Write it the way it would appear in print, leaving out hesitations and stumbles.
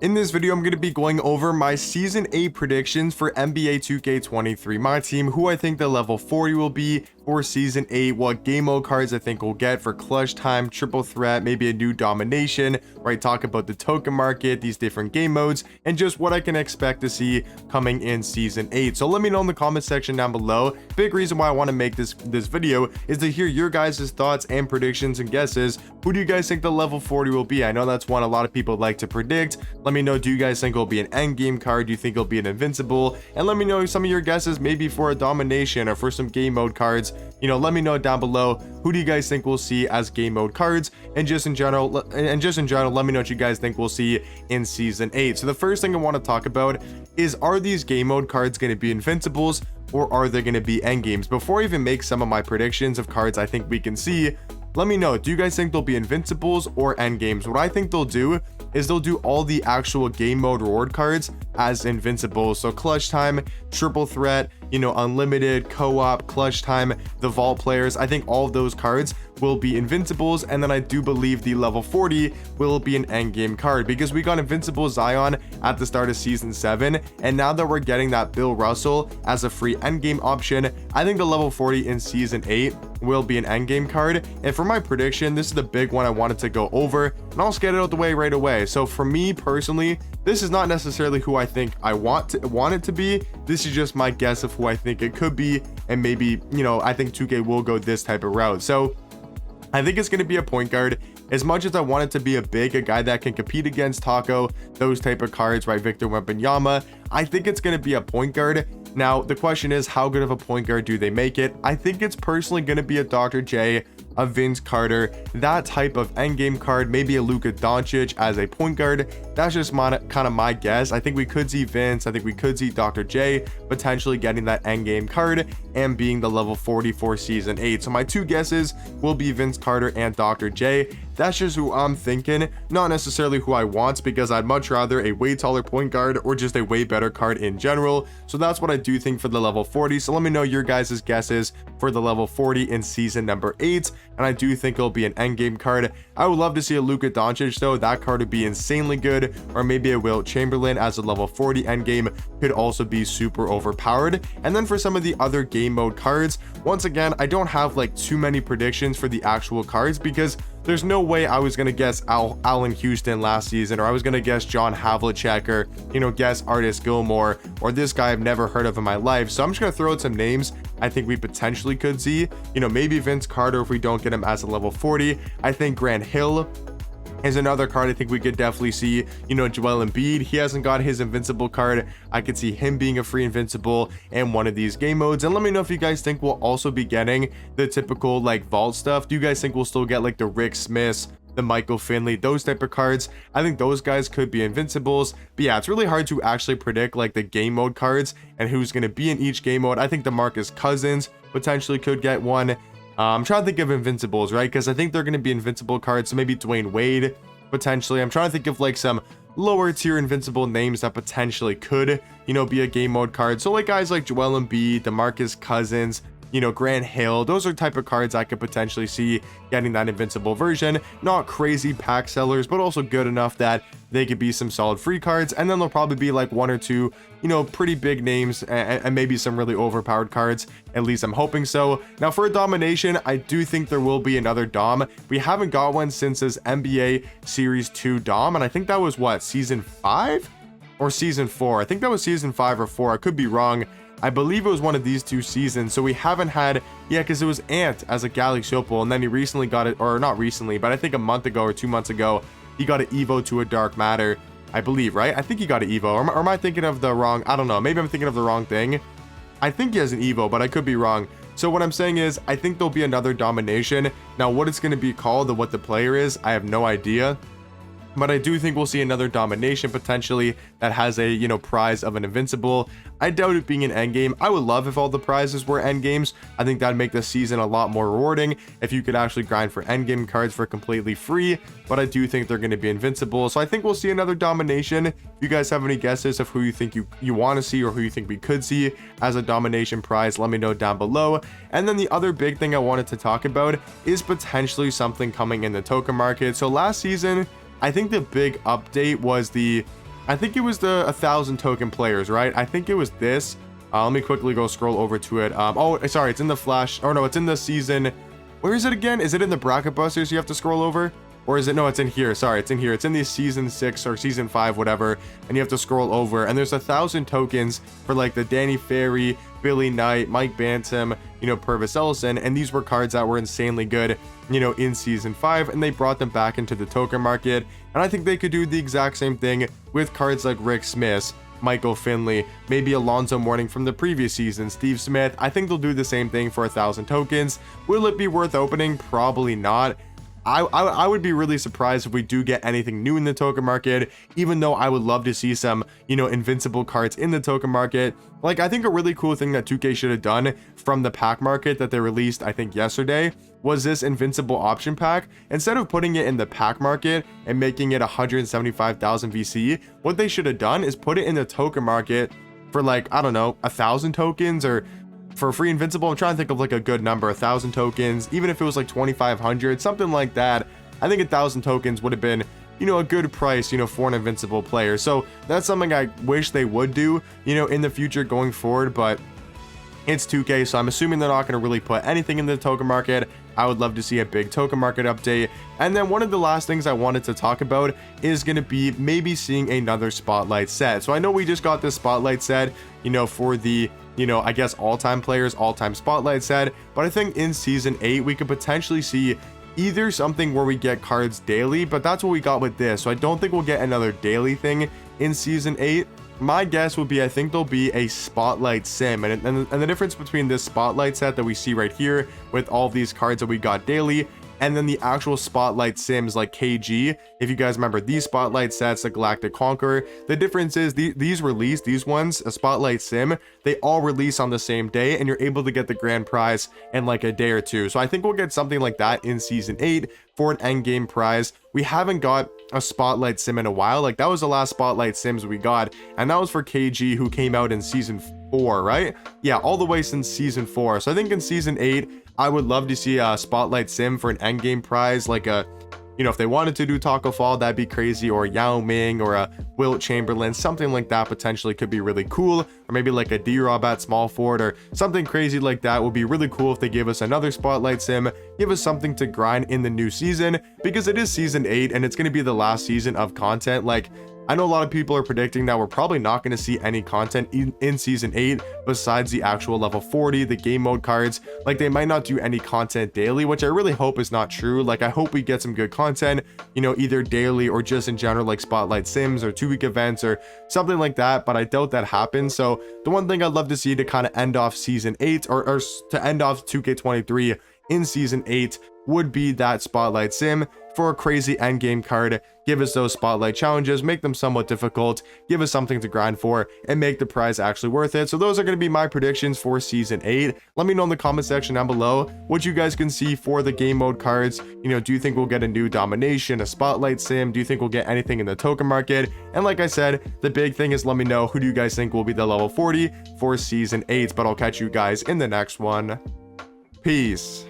In this video, I'm going to be going over my Season 8 predictions for NBA 2K23 My Team, who I think the level 40 will be for Season 8, what game mode cards I think we'll get for clutch time, triple threat, maybe a new domination, right? Talk about the token market, these different game modes, and just what I can expect to see coming in Season 8. So let me know in the comment section down below. Big reason why I want to make this video is to hear your guys' thoughts and predictions and guesses. Who do you guys think the level 40 will be? I know that's one a lot of people like to predict. Let me know, do you guys think it'll be an endgame card? Do you think it'll be an invincible? And let me know some of your guesses, maybe for a domination or for some game mode cards. You know, let me know down below, who do you guys think we'll see as game mode cards, and just in general, let me know what you guys think we'll see in Season 8. So the first thing I want to talk about is, are these game mode cards going to be invincibles, or are they going to be endgames? Before I even make some of my predictions of cards I think we can see, let me know, do you guys think they'll be invincibles or endgames? What I think they'll do is they'll do all the actual game mode reward cards as invincibles. So clutch time, triple threat, you know, unlimited, co-op, clutch time, the vault players, I think all of those cards will be invincibles. And then I do believe the level 40 will be an endgame card, because we got invincible Zion at the start of Season 7, and now that we're getting that Bill Russell as a free endgame option, I think the level 40 in Season 8 will be an endgame card. And for my prediction, this is the big one I wanted to go over, and I'll just get it out the way right away. So for me personally, this is not necessarily who I think I want it to be. This is just my guess of who I think it could be, and maybe, you know, I think 2K will go this type of route. So I think it's going to be a point guard. As much as I want it to be a guy that can compete against Taco, those type of cards, right? Victor Wembanyama, I think it's going to be a point guard. Now, the question is, how good of a point guard do they make it? I think it's personally going to be a Dr. J, a Vince Carter, that type of endgame card, maybe a Luka Doncic as a point guard. That's just kind of my guess. I think we could see Vince, I think we could see Dr. J potentially getting that endgame card and being the level 40 for Season 8. So my two guesses will be Vince Carter and Dr. J. That's just who I'm thinking, not necessarily who I want, because I'd much rather a way taller point guard or just a way better card in general. So that's what I do think for the level 40. So let me know your guys' guesses for the level 40 in season number 8. And I do think it'll be an endgame card. I would love to see a Luka Doncic though. That card would be insanely good. Or maybe a Wilt Chamberlain as a level 40 endgame could also be super overpowered. And then for some of the other game mode cards, once again, I don't have like too many predictions for the actual cards, because there's no way I was going to guess Allen Houston last season, or I was going to guess John Havlicek, or, you know, guess Artis Gilmore, or this guy I've never heard of in my life. So I'm just going to throw out some names I think we potentially could see. You know, maybe Vince Carter if we don't get him as a level 40. I think Grant Hill is another card I think we could definitely see. You know, Joel Embiid, he hasn't got his invincible card. I could see him being a free invincible in one of these game modes. And let me know if you guys think we'll also be getting the typical like vault stuff. Do you guys think we'll still get like the Rick Smiths, the Michael Finley, those type of cards? I think those guys could be invincibles. But yeah, it's really hard to actually predict like the game mode cards and who's going to be in each game mode. I think DeMarcus Cousins potentially could get one. I'm trying to think of invincibles, right? Because I think they're going to be invincible cards. So maybe Dwayne Wade potentially. I'm trying to think of like some lower tier invincible names that potentially could, you know, be a game mode card. So like guys like Joel Embiid, DeMarcus Cousins, you know, Grant Hill, those are type of cards I could potentially see getting that invincible version. Not crazy pack sellers, but also good enough that they could be some solid free cards. And then there'll probably be like one or two, you know, pretty big names and maybe some really overpowered cards. At least I'm hoping so. Now for a domination, I do think there will be another Dom. We haven't got one since this NBA Series 2 Dom, and I think that was what, Season 5 or Season 4? I think that was Season 5 or 4. I could be wrong. I believe it was one of these two seasons. So we haven't had, yeah, because it was Ant as a Galaxy Opal, and then he recently got it, or not recently, but I think a month ago or 2 months ago, he got an Evo to a Dark Matter, I believe, right? I think he got an Evo, or am I thinking of the wrong, I don't know, maybe I'm thinking of the wrong thing. I think he has an Evo, but I could be wrong. So what I'm saying is, I think there'll be another domination. Now what it's going to be called and what the player is, I have no idea. But I do think we'll see another domination potentially that has a, you know, prize of an invincible. I doubt it being an endgame. I would love if all the prizes were endgames. I think that'd make the season a lot more rewarding if you could actually grind for endgame cards for completely free. But I do think they're going to be invincible. So I think we'll see another domination. If you guys have any guesses of who you think you want to see, or who you think we could see as a domination prize, let me know down below. And then the other big thing I wanted to talk about is potentially something coming in the token market. So last season, I think the big update was the I think it was the 1,000 token players, right? I think it was this. Let me quickly go scroll over to it. Oh, sorry, it's in the flash. Or no, it's in the season. Where is it again? Is it in the bracket busters you have to scroll over? Or is it? No, it's in here. Sorry, it's in here. It's in the season 6 or season 5, whatever. And you have to scroll over. And there's 1,000 tokens for like the Danny Ferry, Billy Knight, Mike Bantam, Purvis Ellison. And these were cards that were insanely good, in season 5. And they brought them back into the token market. And I think they could do the exact same thing with cards like Rick Smith, Michael Finley, maybe Alonzo Mourning from the previous season, Steve Smith. I think they'll do the same thing for 1,000 tokens. Will it be worth opening? Probably not. I would be really surprised if we do get anything new in the token market, even though I would love to see some, invincible cards in the token market. Like, I think a really cool thing that 2K should have done from the pack market that they released, I think yesterday, was this invincible option pack. Instead of putting it in the pack market and making it 175,000 VC, what they should have done is put it in the token market for like, I don't know, 1,000 tokens or for free invincible. I'm trying to think of like a good number, 1,000 tokens, even if it was like 2,500, something like that. I think 1,000 tokens would have been, a good price, for an invincible player. So that's something I wish they would do, in the future going forward, but it's 2K, so I'm assuming they're not going to really put anything in the token market. I would love to see a big token market update. And then one of the last things I wanted to talk about is going to be maybe seeing another spotlight set. So I know we just got this spotlight set, for the, I guess all-time players, all-time spotlight set, but I think in season 8 we could potentially see either something where we get cards daily, but that's what we got with this. So I don't think we'll get another daily thing in season 8. My guess would be, I think there'll be a spotlight sim, and the difference between this spotlight set that we see right here with all of these cards that we got daily, and then the actual spotlight sims like KG, if you guys remember these spotlight sets, the Galactic Conqueror, the difference is these release, these ones, a spotlight sim, they all release on the same day, and you're able to get the grand prize in like a day or two. So I think we'll get something like that in season 8 for an endgame prize. We haven't got a spotlight sim in a while. Like, that was the last spotlight sims we got, and that was for KG, who came out in season 4, right? Yeah, all the way since season 4. So I think in season 8 I would love to see a spotlight sim for an endgame prize, like a, if they wanted to do Taco Fall, that'd be crazy, or Yao Ming or a Wilt Chamberlain, something like that potentially could be really cool, or maybe like a D-Rob at small forward or something crazy like that would be really cool if they give us another spotlight sim, give us something to grind in the new season, because it is season 8 and it's going to be the last season of content. Like, I know a lot of people are predicting that we're probably not going to see any content in season 8 besides the actual level 40, the game mode cards. Like, they might not do any content daily, which I really hope is not true. Like, I hope we get some good content, either daily or just in general, like spotlight sims or 2-week events or something like that, but I doubt that happens. So the one thing I'd love to see to kind of end off season 8 or to end off 2K23 in season 8 would be that spotlight sim for a crazy endgame card. Give us those spotlight challenges, make them somewhat difficult, give us something to grind for, and make the prize actually worth it. So those are going to be my predictions for season 8. Let me know in the comment section down below what you guys can see for the game mode cards. Do you think we'll get a new domination, a spotlight sim? Do you think we'll get anything in the token market? And like I said, the big thing is, let me know, who do you guys think will be the level 40 for season 8? But I'll catch you guys in the next one. Peace.